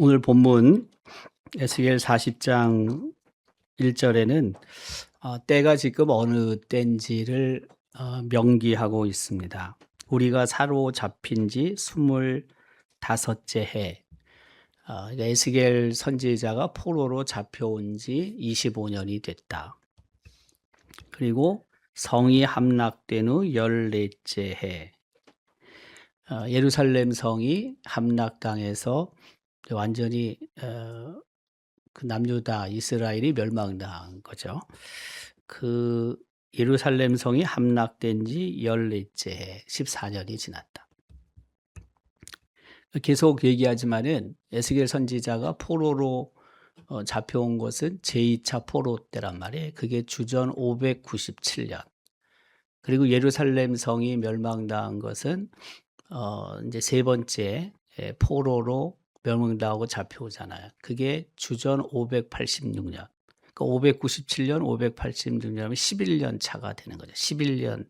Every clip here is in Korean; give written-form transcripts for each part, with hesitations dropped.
오늘 본문 에스겔 40장 1절에는 때가 지금 어느 때인지를 명기하고 있습니다. 우리가 사로잡힌 지 25째 해, 에스겔 선지자가 포로로 잡혀온 지 25년이 됐다. 그리고 성이 함락된 후 14째 해, 예루살렘 성이 함락당해서 완전히 그 남유다 이스라엘이 멸망당한 거죠. 그 예루살렘 성이 함락된 지 14째 해, 14년이 지났다. 계속 얘기하지만은 에스겔 선지자가 포로로 잡혀온 것은 제2차 포로 때란 말이에요. 그게 주전 597년. 그리고 예루살렘 성이 멸망당한 것은 이제 세 번째 포로로 멸망당하고 잡혀오잖아요. 그게 주전 586년. 그러니까 597년, 586년이면 11년 차가 되는 거죠. 11년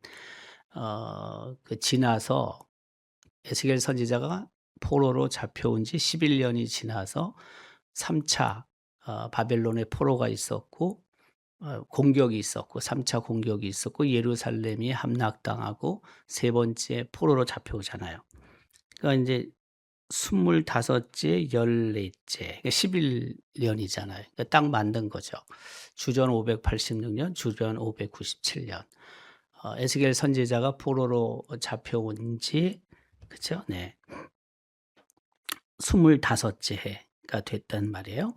지나서 에스겔 선지자가 포로로 잡혀온 지 11년이 지나서 3차 바벨론의 포로가 있었고 공격이 있었고 3차 공격이 있었고 예루살렘이 함락당하고 세 번째 포로로 잡혀오잖아요. 그러니까 이제 25째, 14째, 11년이잖아요. 그러니까 딱 만든 거죠. 주전 586년, 주전 597년. 에스겔 선지자가 포로로 잡혀온 지, 그죠? 네. 25째 해가 됐단 말이에요.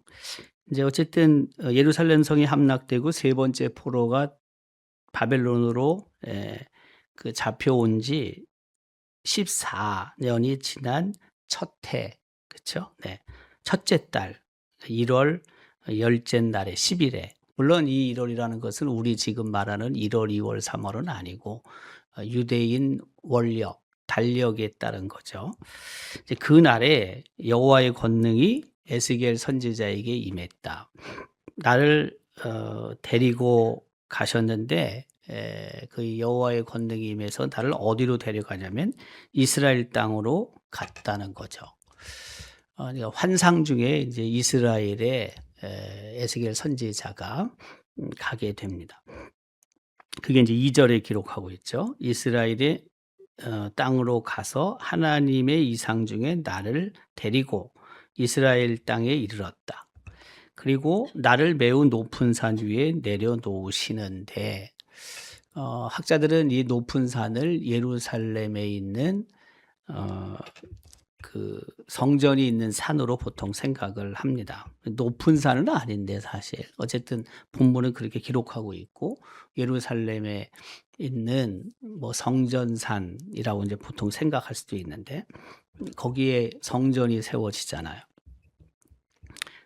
이제 어쨌든 예루살렘 성이 함락되고 세 번째 포로가 바벨론으로 그 잡혀온 지 14년이 지난 첫 해, 그렇죠? 네. 첫째 달 1월 열째 날에 10일에 물론 이 1월이라는 것은 우리 지금 말하는 1월, 2월, 3월은 아니고 유대인 월력, 달력에 따른 거죠. 이제 그 날에 여호와의 권능이 에스겔 선지자에게 임했다. 나를 데리고 가셨는데 그 여호와의 권능이 임해서 나를 어디로 데려가냐면 이스라엘 땅으로 갔다는 거죠. 그러니까 환상 중에 이제 이스라엘에 에스겔 선지자가 가게 됩니다. 그게 이제 2절에 기록하고 있죠. 이스라엘의 땅으로 가서 하나님의 이상 중에 나를 데리고 이스라엘 땅에 이르렀다. 그리고 나를 매우 높은 산 위에 내려놓으시는데 학자들은 이 높은 산을 예루살렘에 있는 그 성전이 있는 산으로 보통 생각을 합니다. 높은 산은 아닌데 사실 어쨌든 본문은 그렇게 기록하고 있고 예루살렘에 있는 뭐 성전산이라고 이제 보통 생각할 수도 있는데 거기에 성전이 세워지잖아요.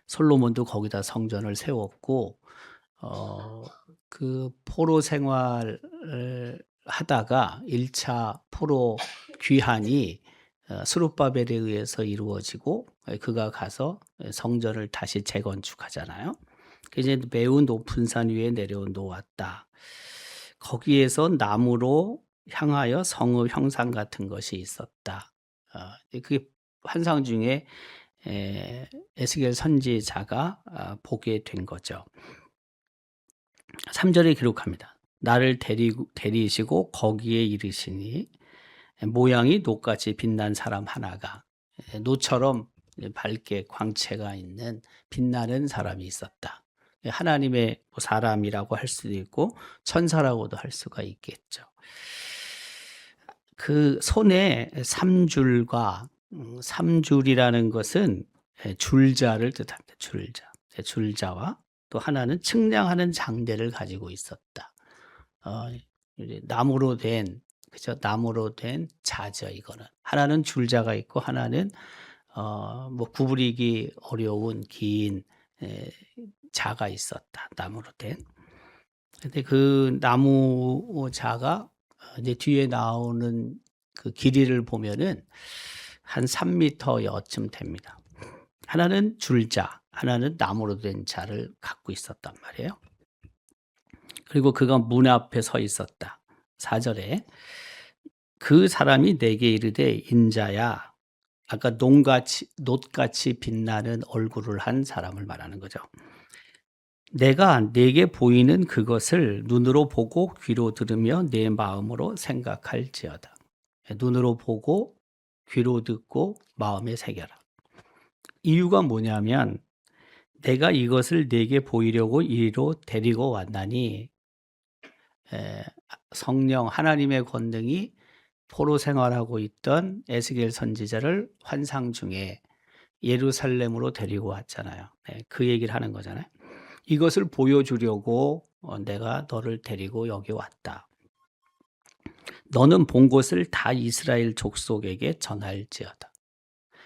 솔로몬도 거기다 성전을 세웠고 그 포로 생활을 하다가 1차 포로 귀환이 스룹바벨에 의해서 이루어지고 그가 가서 성전을 다시 재건축하잖아요. 이제 매우 높은 산 위에 내려놓았다. 거기에서 나무로 향하여 성읍 형상 같은 것이 있었다. 그게 환상 중에 에스겔 선지자가 보게 된 거죠. 3절에 기록합니다. 나를 데리시고 거기에 이르시니 모양이 노같이 빛난 사람 하나가 노처럼 밝게 광채가 있는 빛나는 사람이 있었다. 하나님의 사람이라고 할 수도 있고 천사라고도 할 수가 있겠죠. 그 손에 3줄과 3줄이라는 것은 줄자를 뜻합니다. 줄자와 또 하나는 측량하는 장대를 가지고 있었다. 나무로 된 그죠? 나무로 된 자죠, 이거는. 하나는 줄자가 있고 하나는 뭐 구부리기 어려운 긴 자가 있었다. 나무로 된. 근데 그 나무 자가 이제 뒤에 나오는 그 길이를 보면은 한 3m 여쯤 됩니다. 하나는 줄자, 하나는 나무로 된 자를 갖고 있었단 말이에요. 그리고 그가 문 앞에 서 있었다. 4절에 그 사람이 내게 이르되 인자야 아까 놋같이 빛나는 얼굴을 한 사람을 말하는 거죠. 내가 내게 보이는 그것을 눈으로 보고 귀로 들으며 내 마음으로 생각할지어다. 눈으로 보고 귀로 듣고 마음에 새겨라. 이유가 뭐냐면 내가 이것을 내게 보이려고 이리로 데리고 왔나니 성령 하나님의 권능이 포로 생활하고 있던 에스겔 선지자를 환상 중에 예루살렘으로 데리고 왔잖아요. 그 얘기를 하는 거잖아요. 이것을 보여주려고 내가 너를 데리고 여기 왔다. 너는 본 것을 다 이스라엘 족속에게 전할지어다.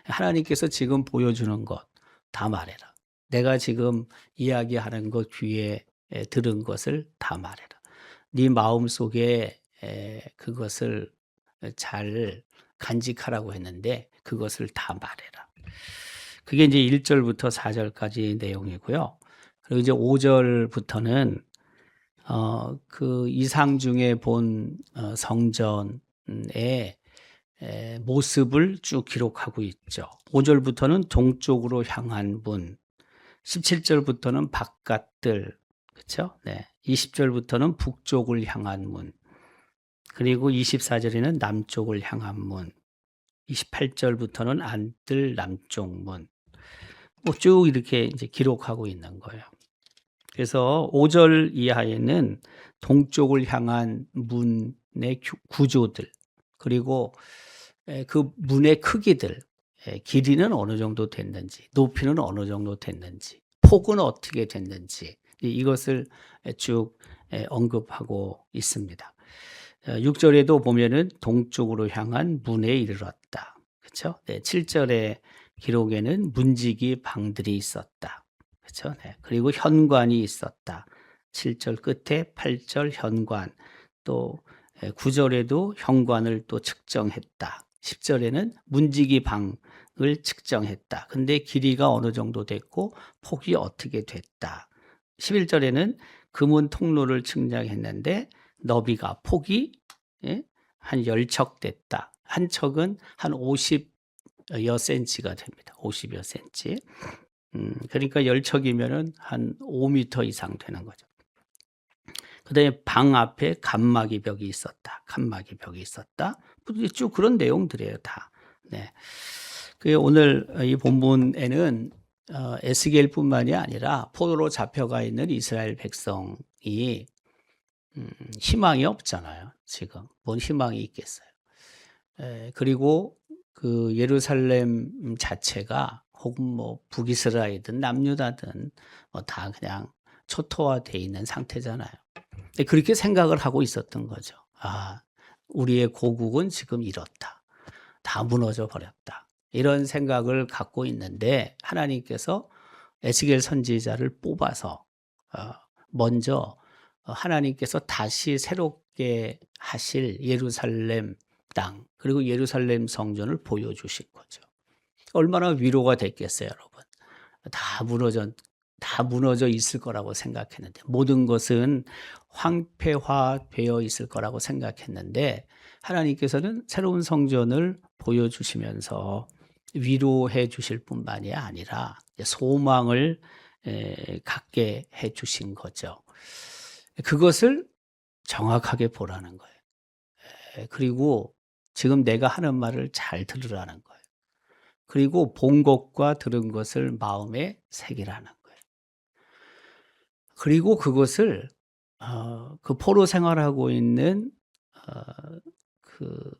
하나님께서 지금 보여주는 것 다 말해라. 내가 지금 이야기하는 것 귀에 들은 것을 다 말해라. 네 마음속에 그것을 잘 간직하라고 했는데 그것을 다 말해라. 그게 이제 1절부터 4절까지 내용이고요. 그리고 이제 5절부터는 그 이상 중에 본 성전의 모습을 쭉 기록하고 있죠. 5절부터는 동쪽으로 향한 문, 17절부터는 바깥들, 그렇죠? 네. 20절부터는 북쪽을 향한 문, 그리고 24절에는 남쪽을 향한 문, 28절부터는 안뜰 남쪽 문, 뭐 쭉 이렇게 이제 기록하고 있는 거예요. 그래서 5절 이하에는 동쪽을 향한 문의 구조들, 그리고 그 문의 크기들, 길이는 어느 정도 됐는지, 높이는 어느 정도 됐는지, 폭은 어떻게 됐는지, 이것을 쭉 언급하고 있습니다. 6절에도 보면은 동쪽으로 향한 문에 이르렀다. 그렇죠? 네, 7절의 기록에는 문지기 방들이 있었다. 그렇죠? 네, 그리고 현관이 있었다. 7절 끝에 8절 현관, 또 9절에도 현관을 또 측정했다. 10절에는 문지기 방을 측정했다. 근데 길이가 어느 정도 됐고 폭이 어떻게 됐다. 11절에는 금은 통로를 측량했는데 너비가 폭이 한 10척 됐다. 한 척은 한 50여 센치가 됩니다. 50여 센치. 그러니까 10척이면은 한 5m 이상 되는 거죠. 그다음에 방 앞에 칸막이 벽이 있었다. 칸막이 벽이 있었다. 쭉 그런 내용들이에요, 다. 네. 그 오늘 이 본문에는 에스겔뿐만이 아니라 포로로 잡혀가 있는 이스라엘 백성이 희망이 없잖아요. 지금 뭔 희망이 있겠어요. 그리고 그 예루살렘 자체가 혹은 뭐 북이스라엘이든 남유다든 뭐 다 그냥 초토화돼 있는 상태잖아요. 그렇게 생각을 하고 있었던 거죠. 아, 우리의 고국은 지금 이렇다. 다 무너져 버렸다. 이런 생각을 갖고 있는데 하나님께서 에스겔 선지자를 뽑아서 먼저 하나님께서 다시 새롭게 하실 예루살렘 땅, 그리고 예루살렘 성전을 보여주신 거죠. 얼마나 위로가 됐겠어요, 여러분. 다 무너져 있을 거라고 생각했는데, 모든 것은 황폐화되어 있을 거라고 생각했는데, 하나님께서는 새로운 성전을 보여주시면서 위로해 주실 뿐만이 아니라 소망을 갖게 해 주신 거죠. 그것을 정확하게 보라는 거예요. 그리고 지금 내가 하는 말을 잘 들으라는 거예요. 그리고 본 것과 들은 것을 마음에 새기라는 거예요. 그리고 그것을 그 포로 생활하고 있는 그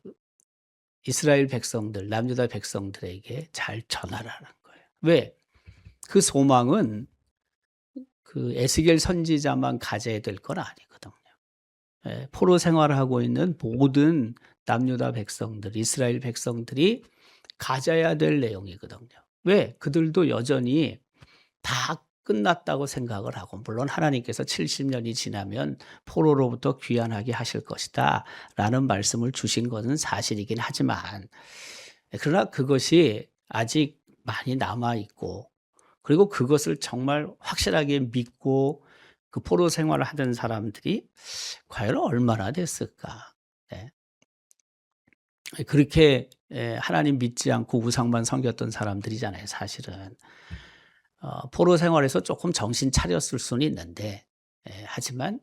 이스라엘 백성들, 남유다 백성들에게 잘 전하라는 거예요. 왜? 그 소망은 그 에스겔 선지자만 가져야 될 건 아니거든요. 포로 생활을 하고 있는 모든 남유다 백성들, 이스라엘 백성들이 가져야 될 내용이거든요. 왜? 그들도 여전히 다 끝났다고 생각을 하고, 물론 하나님께서 70년이 지나면 포로로부터 귀환하게 하실 것이다 라는 말씀을 주신 것은 사실이긴 하지만, 그러나 그것이 아직 많이 남아있고, 그리고 그것을 정말 확실하게 믿고 그 포로 생활을 하던 사람들이 과연 얼마나 됐을까. 네. 그렇게 하나님 믿지 않고 우상만 섬겼던 사람들이잖아요, 사실은. 포로 생활에서 조금 정신 차렸을 수는 있는데, 하지만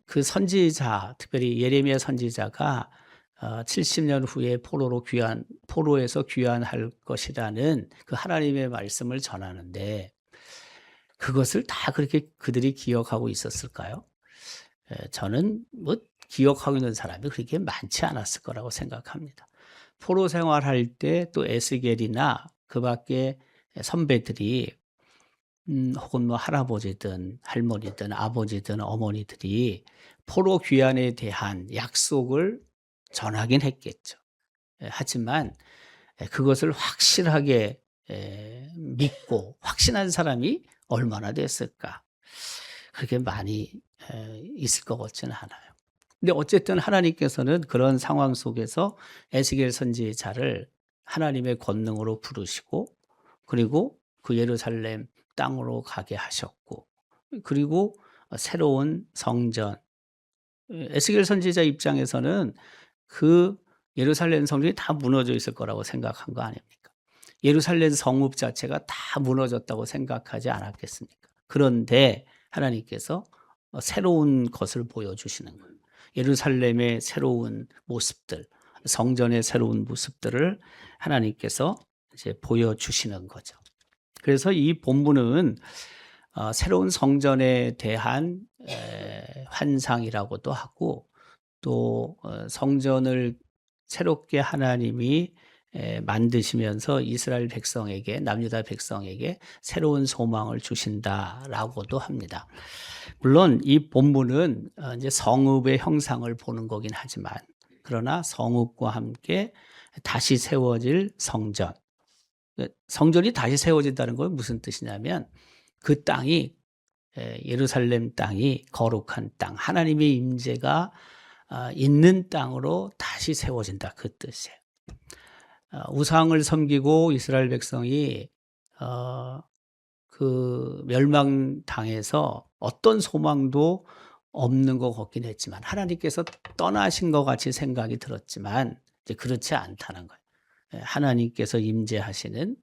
그 선지자, 특별히 예레미야 선지자가 70년 후에 포로에서 귀환할 것이라는 그 하나님의 말씀을 전하는데, 그것을 다 그렇게 그들이 기억하고 있었을까요? 저는 뭐 기억하고 있는 사람이 그렇게 많지 않았을 거라고 생각합니다. 포로 생활할 때 또 에스겔이나 그 밖에 선배들이 혹은 뭐 할아버지든 할머니든 아버지든 어머니들이 포로 귀환에 대한 약속을 전하긴 했겠죠. 하지만 그것을 확실하게 믿고 확신한 사람이 얼마나 됐을까? 그렇게 많이 있을 것 같지는 않아요. 근데 어쨌든 하나님께서는 그런 상황 속에서 에스겔 선지자를 하나님의 권능으로 부르시고, 그리고 그 예루살렘 땅으로 가게 하셨고, 그리고 새로운 성전, 에스겔 선지자 입장에서는 그 예루살렘 성전이 다 무너져 있을 거라고 생각한 거 아닙니까? 예루살렘 성읍 자체가 다 무너졌다고 생각하지 않았겠습니까? 그런데 하나님께서 새로운 것을 보여주시는 거예요. 예루살렘의 새로운 모습들, 성전의 새로운 모습들을 하나님께서 이제 보여주시는 거죠. 그래서 이 본문은 새로운 성전에 대한 환상이라고도 하고, 또 성전을 새롭게 하나님이 만드시면서 이스라엘 백성에게, 남유다 백성에게 새로운 소망을 주신다라고도 합니다. 물론 이 본문은 이제 성읍의 형상을 보는 거긴 하지만, 그러나 성읍과 함께 다시 세워질 성전, 성전이 다시 세워진다는 건 무슨 뜻이냐면, 그 땅이, 예루살렘 땅이 거룩한 땅, 하나님의 임재가 있는 땅으로 다시 세워진다, 그 뜻이에요. 우상을 섬기고 이스라엘 백성이 그 멸망당해서 어떤 소망도 없는 것 같긴 했지만, 하나님께서 떠나신 것 같이 생각이 들었지만 이제 그렇지 않다는 거예요. 하나님께서 임재하시는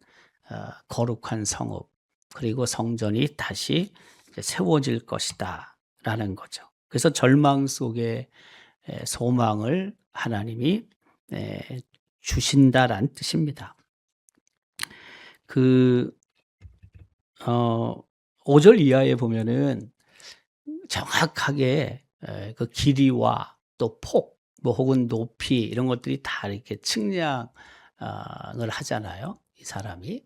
거룩한 성읍, 그리고 성전이 다시 세워질 것이다 라는 거죠. 그래서 절망 속에 소망을 하나님이 주신다라는 뜻입니다. 그 5절 이하에 보면은 정확하게 그 길이와 또 폭, 뭐 혹은 높이, 이런 것들이 다 이렇게 측량을 하잖아요, 이 사람이.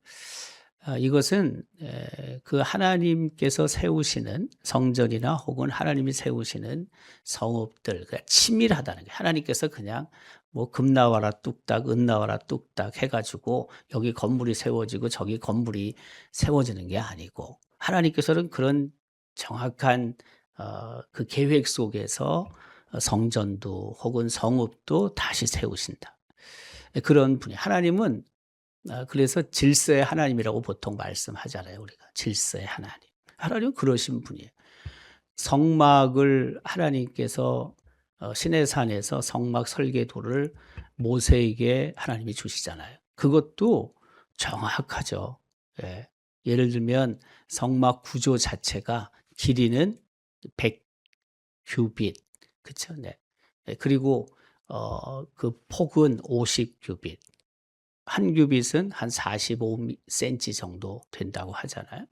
이것은 그 하나님께서 세우시는 성전이나 혹은 하나님이 세우시는 성읍들, 그러니까 치밀하다는 게, 하나님께서 그냥 뭐 금 나와라 뚝딱, 은 나와라 뚝딱 해가지고 여기 건물이 세워지고 저기 건물이 세워지는 게 아니고, 하나님께서는 그런 정확한 그 계획 속에서 성전도 혹은 성읍도 다시 세우신다. 그런 분이, 하나님은 그래서 질서의 하나님이라고 보통 말씀하잖아요, 우리가. 질서의 하나님. 하나님은 그러신 분이에요. 성막을 하나님께서 시내산에서 성막 설계도를 모세에게 하나님이 주시잖아요. 그것도 정확하죠. 예. 예를 들면 성막 구조 자체가 길이는 100 규빗, 그렇죠? 네. 그리고 그 폭은 50 규빗. 한 규빗은 한 45cm 정도 된다고 하잖아요.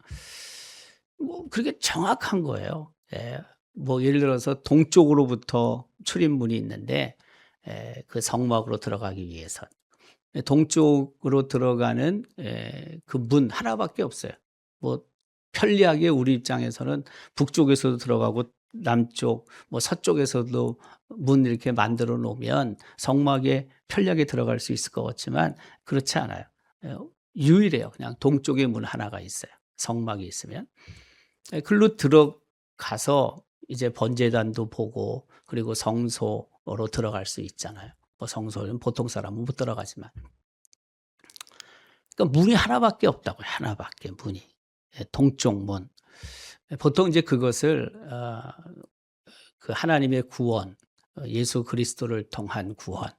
뭐 그렇게 정확한 거예요. 예. 뭐 예를 들어서 동쪽으로부터 출입문이 있는데, 그 성막으로 들어가기 위해서 동쪽으로 들어가는 그 문 하나밖에 없어요. 뭐 편리하게 우리 입장에서는 북쪽에서도 들어가고 남쪽, 뭐 서쪽에서도 문 이렇게 만들어 놓으면 성막에 편리하게 들어갈 수 있을 것 같지만 그렇지 않아요. 유일해요. 그냥 동쪽에 문 하나가 있어요, 성막이 있으면. 글로 들어가서 이제 번제단도 보고, 그리고 성소로 들어갈 수 있잖아요. 뭐 성소는 보통 사람은 못 들어가지만. 그러니까 문이 하나밖에 없다고요. 하나밖에, 문이. 동쪽 문. 보통 이제 그것을 그 하나님의 구원, 예수 그리스도를 통한 구원,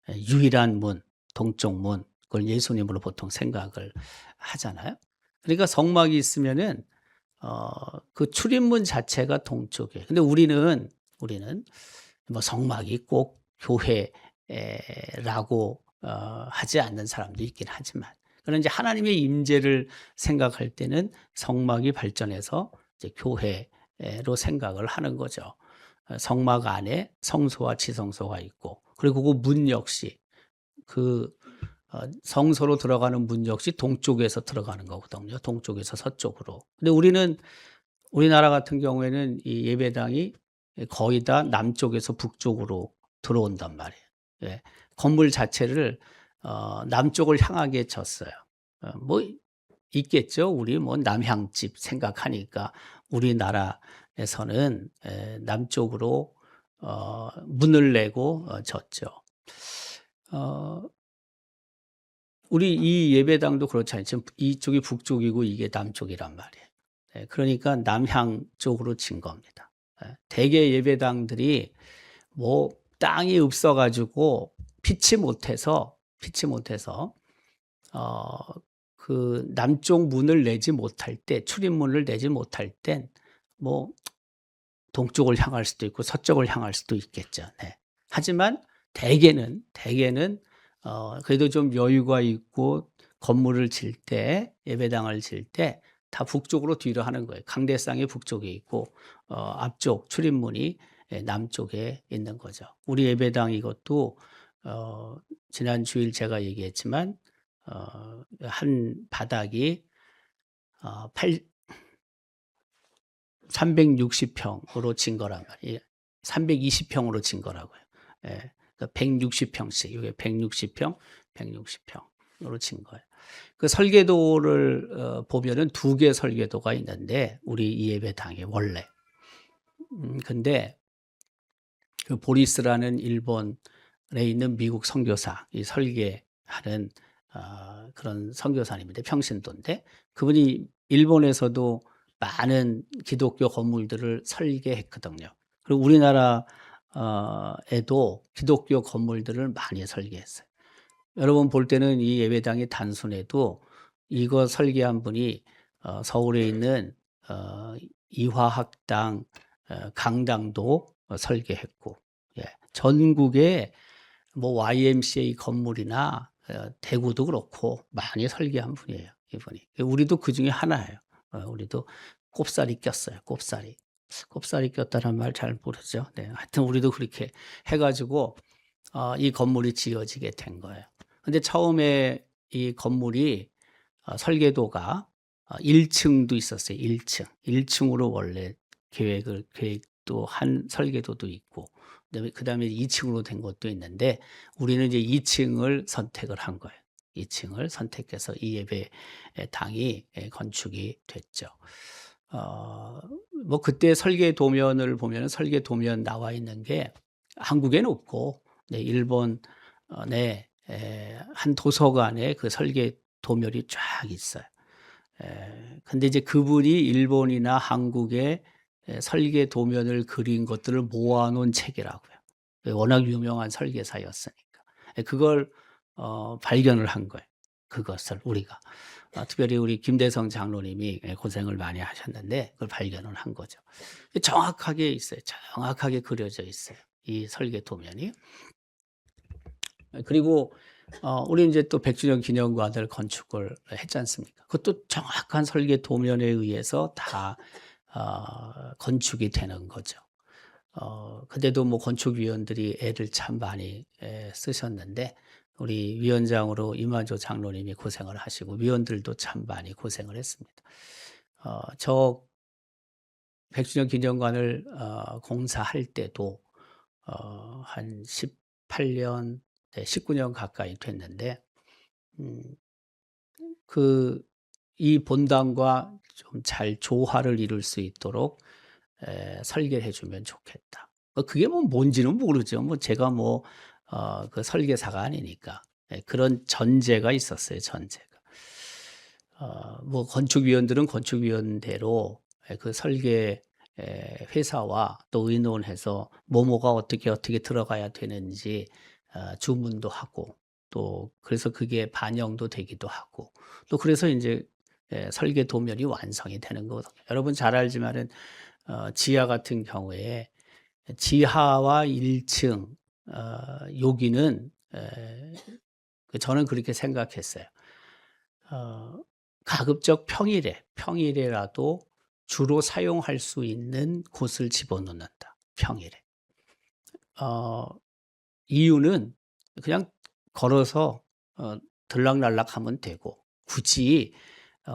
유일한 문, 동쪽 문, 그걸 예수님으로 보통 생각을 하잖아요. 그러니까 성막이 있으면은 그 출입문 자체가 동쪽이에요. 근데 우리는 뭐 성막이 꼭 교회라고 하지 않는 사람도 있긴 하지만, 그런 이제 하나님의 임재를 생각할 때는 성막이 발전해서 이제 교회로 생각을 하는 거죠. 성막 안에 성소와 지성소가 있고, 그리고 그 문 역시 그 성소로 들어가는 문 역시 동쪽에서 들어가는 거거든요. 동쪽에서 서쪽으로. 근데 우리나라 같은 경우에는 이 예배당이 거의 다 남쪽에서 북쪽으로 들어온단 말이에요. 예. 건물 자체를 남쪽을 향하게 졌어요. 뭐 있겠죠. 우리 뭐 남향집 생각하니까 우리나라에서는 남쪽으로 문을 내고 졌죠. 어 우리 이 예배당도 그렇잖아요. 지금 이쪽이 북쪽이고 이게 남쪽이란 말이에요. 그러니까 남향 쪽으로 진 겁니다. 대개 예배당들이 뭐 땅이 없어 가지고 피치 못해서 어 그 남쪽 문을 내지 못할 때, 출입문을 내지 못할 땐 뭐 동쪽을 향할 수도 있고 서쪽을 향할 수도 있겠죠. 네. 하지만 대개는 그래도 좀 여유가 있고 건물을 질 때, 예배당을 질 때 다 북쪽으로 뒤로 하는 거예요. 강대상이 북쪽에 있고 앞쪽 출입문이 남쪽에 있는 거죠. 우리 예배당 이것도 지난 주일 제가 얘기했지만 한 바닥이 360평으로 진 거란 말이에요. 320평으로 진 거라고요. 예. 160평씩, 이게 160평, 160평으로 진 거예요. 그 설계도를 보면은 두 개 설계도가 있는데, 우리 이 예배당에 원래. 근데 그 보리스라는 일본에 있는 미국 선교사, 이 설계하는 그런 선교사님인데, 평신도인데, 그분이 일본에서도 많은 기독교 건물들을 설계했거든요. 그리고 우리나라에도 기독교 건물들을 많이 설계했어요. 여러분 볼 때는 이 예배당이 단순해도 이거 설계한 분이 서울에 있는 이화학당 강당도 설계했고, 예, 전국에 뭐 YMCA 건물이나 대구도 그렇고 많이 설계한 분이에요, 이분이. 우리도 그 중에 하나예요. 우리도 꼽살이 꼈어요. 꼽살이 꼈다는 말 잘 모르죠. 네, 하여튼 우리도 그렇게 해가지고 이 건물이 지어지게 된 거예요. 근데 처음에 이 건물이 설계도가 1층도 있었어요. 1층. 1층으로 원래 계획도 한 설계도도 있고, 그다음에 2층으로 된 것도 있는데, 우리는 이제 2층을 선택을 한 거예요. 2층을 선택해서 이 예배당이 건축이 됐죠. 뭐 그때 설계 도면을 보면 설계 도면 나와 있는 게 한국에는 없고, 네, 일본의 한 도서관에 그 설계 도면이 쫙 있어요. 근데 이제 그분이 일본이나 한국의 설계 도면을 그린 것들을 모아놓은 책이라고요. 워낙 유명한 설계사였으니까. 그걸 발견을 한 거예요. 그것을 우리가. 특별히 우리 김대성 장로님이 고생을 많이 하셨는데 그걸 발견을 한 거죠. 정확하게 있어요. 정확하게 그려져 있어요. 이 설계 도면이. 그리고 우리 이제 또 100주년 기념관을 건축을 했지 않습니까? 그것도 정확한 설계 도면에 의해서 다 건축이 되는 거죠. 근데도 뭐 건축위원들이 애를 참 많이 쓰셨는데, 우리 위원장으로 이만조 장로님이 고생을 하시고 위원들도 참 많이 고생을 했습니다. 저 100주년 기념관을 공사할 때도 한 18년, 19년 가까이 됐는데, 이 본당과 좀 잘 조화를 이룰 수 있도록 설계를 해주면 좋겠다. 그게 뭐 뭔지는 모르죠. 뭐 제가 그 설계사가 아니니까. 그런 전제가 있었어요. 전제가. 뭐 건축위원들은 건축위원대로 그 설계 회사와 또 의논해서 뭐가 어떻게 들어가야 되는지 주문도 하고, 또 그래서 그게 반영도 되기도 하고 또 그래서 인제 설계 도면이 완성이 되는 거거든요. 여러분 잘 알지만은 지하 같은 경우에 지하와 1층 여기는 저는 그렇게 생각했어요. 어 가급적 평일에라도 주로 사용할 수 있는 곳을 집어넣는다, 평일에. 어 이유는 그냥 걸어서 들락날락하면 되고 굳이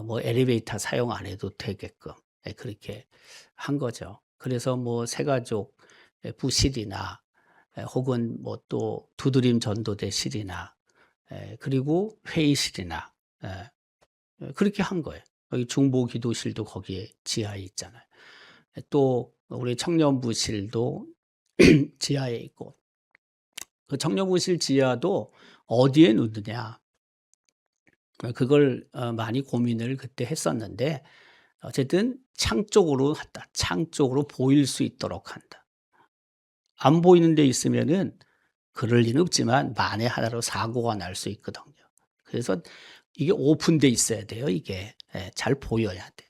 뭐 엘리베이터 사용 안 해도 되게끔 그렇게 한 거죠. 그래서 뭐 새가족 부실이나 혹은 뭐 또 두드림 전도대실이나 그리고 회의실이나 그렇게 한 거예요. 여기 중보기도실도 거기에 지하에 있잖아요. 또 우리 청년부실도 지하에 있고 그 청년부실 지하도 어디에 놓느냐 그걸 많이 고민을 그때 했었는데 어쨌든 창 쪽으로 한다. 창 쪽으로 보일 수 있도록 한다. 안 보이는 데 있으면은 그럴 리는 없지만 만에 하나로 사고가 날 수 있거든요. 그래서 이게 오픈돼 있어야 돼요, 이게. 잘 보여야 돼.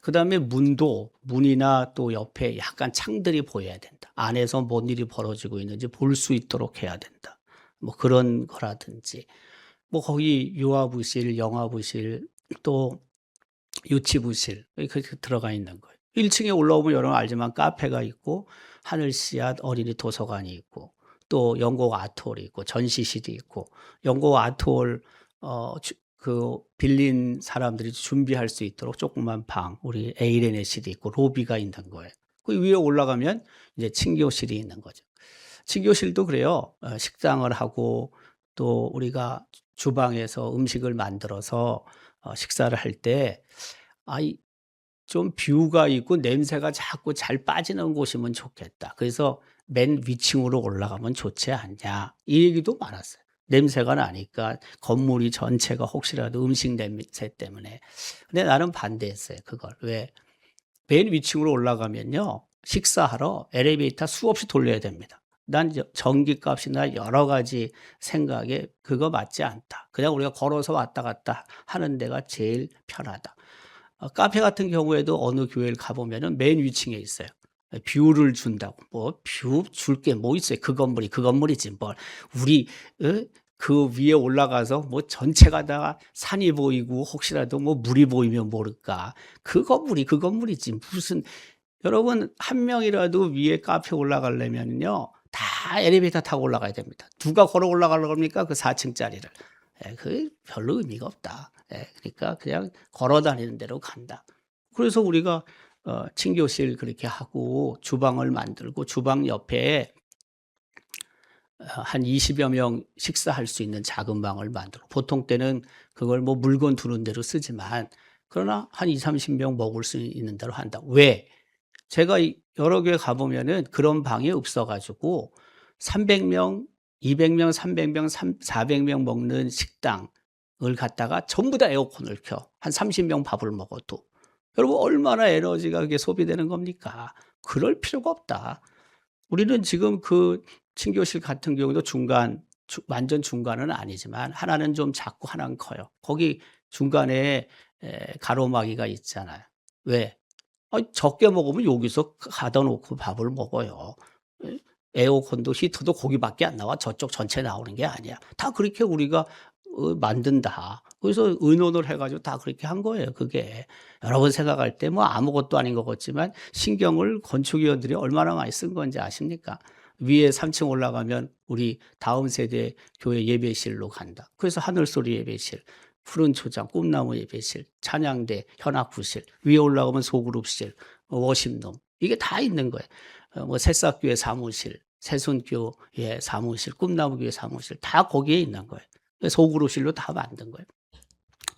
그다음에 문이나 또 옆에 약간 창들이 보여야 된다. 안에서 뭔 일이 벌어지고 있는지 볼 수 있도록 해야 된다. 뭐 그런 거라든지. 뭐 거기 유아부실, 영아부실 또 유치부실 그렇게 들어가 있는 거예요. 1 층에 올라오면 여러분 알지만 카페가 있고 하늘씨앗 어린이 도서관이 있고 또 영국 아트홀이 있고 전시실이 있고 영국 아트홀 그 빌린 사람들이 준비할 수 있도록 조그만 방 우리 A레네실이 있고 로비가 있는 거예요. 그 위에 올라가면 이제 친교실이 있는 거죠. 친교실도 그래요. 식당을 하고 또 우리가 주방에서 음식을 만들어서 식사를 할 때 아이 좀 뷰가 있고 냄새가 자꾸 잘 빠지는 곳이면 좋겠다. 그래서 맨 위층으로 올라가면 좋지 않냐. 이 얘기도 많았어요. 냄새가 나니까 건물이 전체가 혹시라도 음식 냄새 때문에. 근데 나는 반대했어요, 그걸. 왜? 맨 위층으로 올라가면요. 식사하러 엘리베이터 수없이 돌려야 됩니다. 난 전기값이나 여러 가지 생각에 그거 맞지 않다. 그냥 우리가 걸어서 왔다 갔다 하는 데가 제일 편하다. 카페 같은 경우에도 어느 교회를 가보면은 맨 위층에 있어요. 뷰를 준다고. 뭐 뷰 줄 게 뭐 있어요. 그 건물이 그 건물이지 뭘. 우리 그 위에 올라가서 뭐 전체가 다 산이 보이고 혹시라도 뭐 물이 보이면 모를까. 그 건물이 그 건물이지 무슨 여러분 한 명이라도 위에 카페 올라가려면요. 다 엘리베이터 타고 올라가야 됩니다. 누가 걸어 올라가려고 합니까? 그 4 층짜리를. 그 별로 의미가 없다. 그러니까 그냥 걸어 다니는 대로 간다. 그래서 우리가 친교실 그렇게 하고 주방을 만들고 주방 옆에 한 20여 명 식사할 수 있는 작은 방을 만들고 보통 때는 그걸 뭐 물건 두는 대로 쓰지만 그러나 한 20-30명 먹을 수 있는 대로 한다. 왜? 제가 여러 교회 가 보면은 그런 방이 없어 가지고 300명, 200명, 300명, 400명 먹는 식당을 갖다가 전부 다 에어컨을 켜. 한 30명 밥을 먹어도. 여러분 얼마나 에너지가 그게 소비되는 겁니까? 그럴 필요가 없다. 우리는 지금 그 친교실 같은 경우도 완전 중간은 아니지만 하나는 좀 작고 하나는 커요. 거기 중간에 가로막이가 있잖아요. 왜? 적게 먹으면 여기서 가다 놓고 밥을 먹어요. 예? 에어컨도 히터도 거기밖에 안 나와. 저쪽 전체 나오는 게 아니야. 다 그렇게 우리가 만든다. 그래서 의논을 해 가지고 다 그렇게 한 거예요 그게. 여러분 생각할 때 뭐 아무것도 아닌 것 같지만 신경을 건축위원들이 얼마나 많이 쓴 건지 아십니까? 위에 3층 올라가면 우리 다음 세대 교회 예배실로 간다. 그래서 하늘소리 예배실, 푸른 초장, 꿈나무 예배실, 찬양대, 현악부실, 위에 올라가면 소그룹실, 워십룸 이게 다 있는 거예요. 뭐 새싹교회 사무실, 새순교회 사무실, 꿈나무교회 사무실 다 거기에 있는 거예요. 소그룹실로 다 만든 거예요.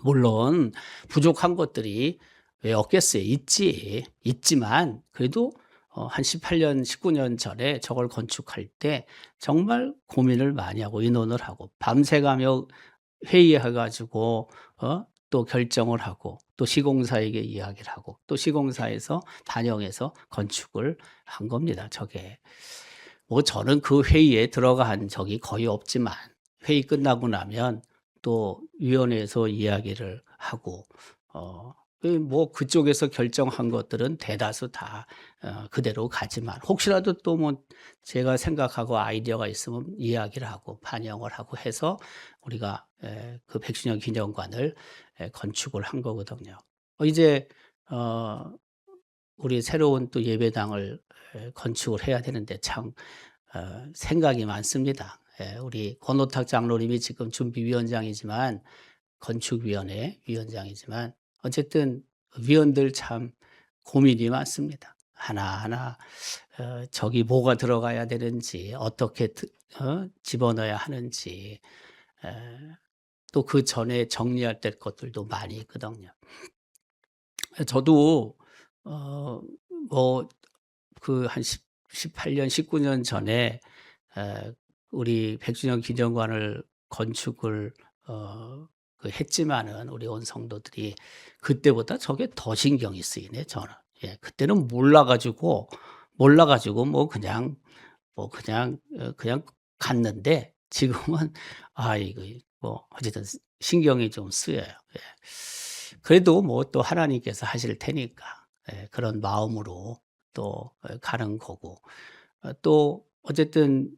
물론 부족한 것들이 왜 없겠어요? 있지만 그래도 한 18년, 19년 전에 저걸 건축할 때 정말 고민을 많이 하고 의논을 하고 밤새 가며 회의해 가지고 또 결정을 하고 또 시공사에게 이야기를 하고 또 시공사에서 반영해서 건축을 한 겁니다, 저게. 뭐 저는 그 회의에 들어간 적이 거의 없지만 회의 끝나고 나면 또 위원회에서 이야기를 하고 뭐 그쪽에서 결정한 것들은 대다수 다 그대로 가지만 혹시라도 또 뭐 제가 생각하고 아이디어가 있으면 이야기를 하고 반영을 하고 해서 우리가 그 100주년 기념관을 건축을 한 거거든요. 이제 어 우리 새로운 또 예배당을 건축을 해야 되는데 참 생각이 많습니다. 우리 권오탁 장로님이 지금 준비위원장이지만 건축위원회 위원장이지만 어쨌든 위원들 참 고민이 많습니다. 하나하나 저기 뭐가 들어가야 되는지 어떻게 집어넣어야 하는지 또 그 전에 정리할 될 것들도 많이 있거든요. 저도 어 뭐 그 한 18년 19년 전에 우리 100주년 기념관을 건축을 했지만은 우리 온 성도들이 그때보다 저게 더 신경이 쓰이네 저는. 그때는 몰라 가지고 그냥 갔는데 지금은 이거 뭐 어쨌든 신경이 좀 쓰여요. 그래도 뭐 또 하나님께서 하실 테니까 그런 마음으로 또 가는 거고 또 어쨌든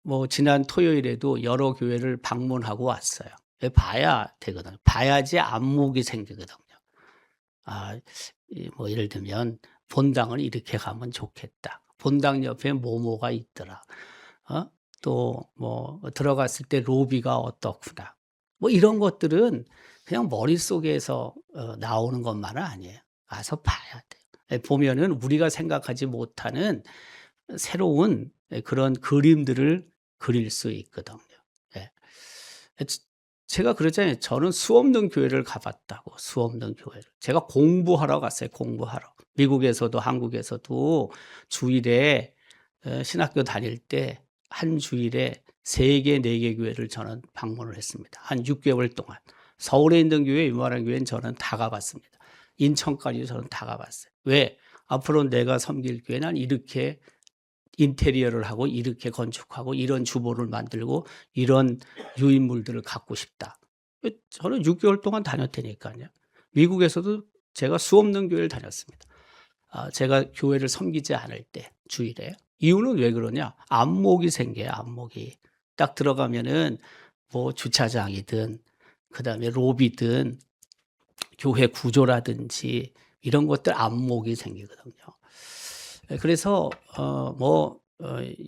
뭐 지난 토요일에도 여러 교회를 방문하고 왔어요. 봐야 되거든요. 봐야지 안목이 생기거든요. 뭐 예를 들면 '본당은 이렇게 가면 좋겠다. 본당 옆에 뭐뭐가 있더라.' 또 뭐 '들어갔을 때 로비가 어떻구나.' 뭐 이런 것들은 그냥 머릿속에서 나오는 것만은 아니에요. 가서 봐야 돼요. 보면은 우리가 생각하지 못하는 새로운 그런 그림들을 그릴 수 있거든요. 예. 제 제가 그랬잖아요. 저는 수 없는 교회를 가 봤다고, 수 없는 교회를. 제가 공부하러 갔어요, 공부하러. 미국에서도 한국에서도 주일에 신학교 다닐 때 한 주일에 3 개, 4개 교회를 저는 방문을 했습니다. 한 6 개월 동안. 서울에 있는 교회, 웬만한 교회는 저는 다 가 봤습니다. 인천까지 저는 다 가 봤어요. 왜? 앞으로 내가 섬길 교회는 이렇게 인테리어를 하고 이렇게 건축하고 이런 주보를 만들고 이런 유인물들을 갖고 싶다. 저는 6 개월 동안 다녔다니까요. 미국에서도 제가 수 없는 교회를 다녔습니다. 제가 교회를 섬기지 않을 때 주일에. 이유는 왜 그러냐? 안목이 생겨요, 안목이. 딱 들어가면은 뭐 주차장이든 그다음에 로비든 교회 구조라든지 이런 것들 안목이 생기거든요. 그래서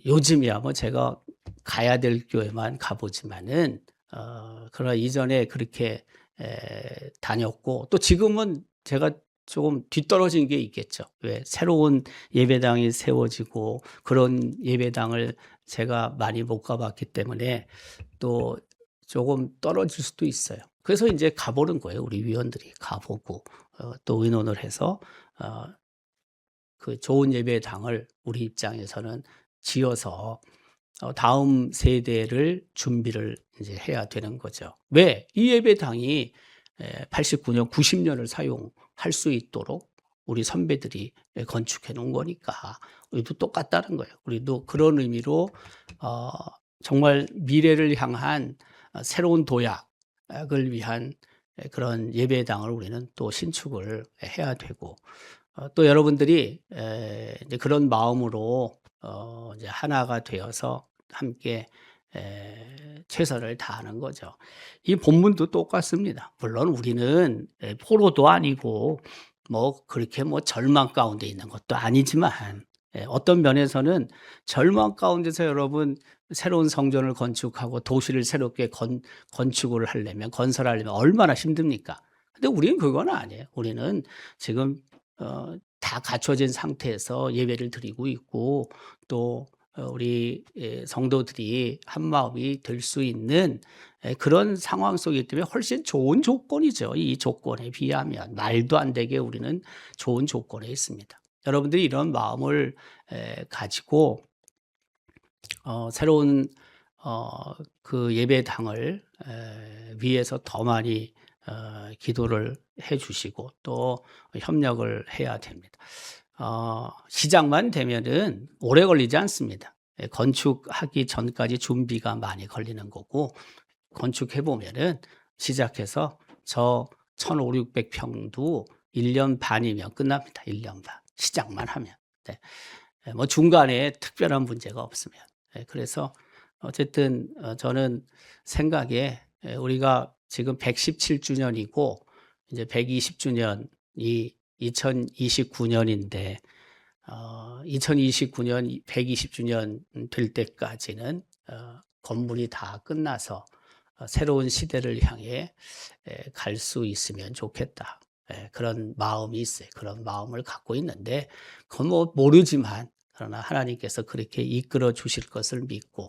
요즘이야 뭐 제가 가야 될 교회만 가 보지만은 그러나 이전에 그렇게 다녔고 또 지금은 제가 조금 뒤떨어진 게 있겠죠. 왜 새로운 예배당이 세워지고 그런 예배당을 제가 많이 못 가 봤기 때문에 또 조금 떨어질 수도 있어요. 그래서 인제 가 보는 거예요. 우리 위원들이 가 보고 또 의논을 해서 어 그 좋은 예배당을 우리 입장에서는 지어서 다음 세대를 준비를 이제 해야 되는 거죠. 왜? 이 예배당이 89년, 90년을 사용할 수 있도록 우리 선배들이 건축해 놓은 거니까 우리도 똑같다는 거예요. 우리도 그런 의미로 어 정말 미래를 향한 새로운 도약을 위한 그런 예배당을 우리는 또 신축을 해야 되고 또 여러분들이 이제 그런 마음으로 이제 하나가 되어서 함께 최선을 다하는 거죠. 이 본문도 똑같습니다. 물론 우리는 포로도 아니고 뭐 그렇게 뭐 절망 가운데 있는 것도 아니지만 어떤 면에서는 절망 가운데서 여러분 새로운 성전을 건축하고 도시를 새롭게 건축을 하려면 건설하려면 얼마나 힘듭니까? 근데 우리는 그건 아니에요. 우리는 지금 다 갖춰진 상태에서 예배를 드리고 있고 또 우리 성도들이 한마음이 될 수 있는 그런 상황 속이기 때문에 훨씬 좋은 조건이죠. 이 조건에 비하면 말도 안 되게 우리는 좋은 조건에 있습니다. 여러분들이 이런 마음을 가지고 새로운 그 예배당을 위해서 더 많이 기도를 해 주시고 또 협력을 해야 됩니다. 시작만 되면은 오래 걸리지 않습니다. 건축하기 전까지 준비가 많이 걸리는 거고 건축해 보면은 시작해서 저 1,500-600 평도 1년 반이면 끝납니다. 1년 반. 시작만 하면. 네. 뭐 중간에 특별한 문제가 없으면. 그래서 어쨌든 저는 생각에 우리가 지금 117 주년이고 이제 120 주년이 2029 년인데 2029년 120 주년 될 때까지는 건물이 다 끝나서 새로운 시대를 향해 갈 수 있으면 좋겠다. 그런 마음이 있어요. 그런 마음을 갖고 있는데 그건 뭐 모르지만 그러나 하나님께서 그렇게 이끌어 주실 것을 믿고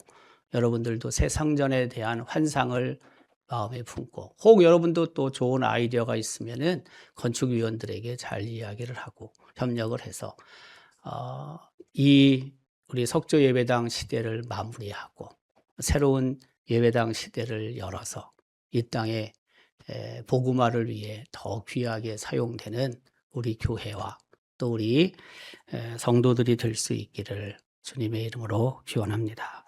여러분들도 새 상전에 대한 환상을 마음에 품고 혹 여러분도 또 좋은 아이디어가 있으면은 건축위원들에게 잘 이야기를 하고 협력을 해서 이 우리 석조 예배당 시대를 마무리하고 새로운 예배당 시대를 열어서 이 땅에 복음화를 위해 더 귀하게 사용되는 우리 교회와 또 우리 성도들이 될 수 있기를 주님의 이름으로 기원합니다.